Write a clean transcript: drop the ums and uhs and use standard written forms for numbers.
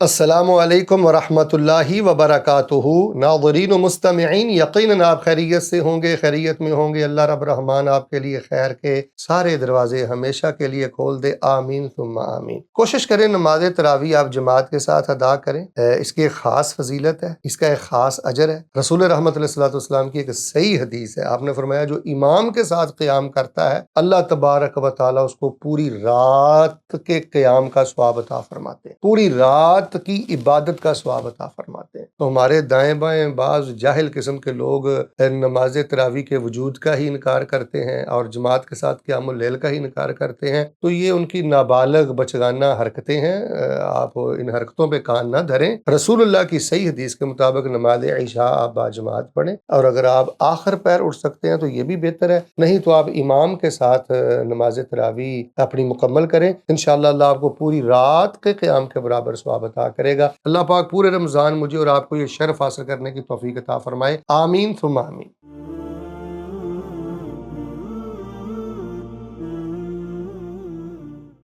السلام علیکم ورحمۃ اللہ وبرکاتہ۔ ناظرین و مستمعین، یقیناً آپ خیریت سے ہوں گے، خیریت میں ہوں گے۔ اللہ رب الرحمن آپ کے لیے خیر کے سارے دروازے ہمیشہ کے لیے کھول دے، آمین ثم آمین۔ کوشش کریں نماز تراویح آپ جماعت کے ساتھ ادا کریں، اس کی ایک خاص فضیلت ہے، اس کا ایک خاص اجر ہے۔ رسول رحمت علیہ الصلوۃ والسلام کی ایک صحیح حدیث ہے، آپ نے فرمایا جو امام کے ساتھ قیام کرتا ہے اللہ تبارک و تعالیٰ اس کو پوری رات کے قیام کا ثواب عطا فرماتے ہیں، پوری رات کی عبادت کا ثواب عطا فرماتے ہیں۔ تو ہمارے دائیں بائیں بعض جاہل قسم کے لوگ نماز تراویح کے وجود کا ہی انکار کرتے ہیں اور جماعت کے ساتھ قیام اللیل کا ہی انکار کرتے ہیں، تو یہ ان کی نابالغ بچگانہ حرکتیں ہیں، آپ ان حرکتوں پہ کان نہ دھریں۔ رسول اللہ کی صحیح حدیث کے مطابق نماز عشاء آپ باجماعت پڑھیں، اور اگر آپ آخر پیر اٹھ سکتے ہیں تو یہ بھی بہتر ہے، نہیں تو آپ امام کے ساتھ نماز تراویح اپنی مکمل کریں۔ انشاءاللہ اللہ آپ کو پوری رات کے قیام کے برابر ثواب عطا کرے گا۔ اللہ پاک پورے رمضان مجھے اور آپ کو یہ شرف حاصل کرنے کی توفیق عطا فرمائے، آمین ثم آمین۔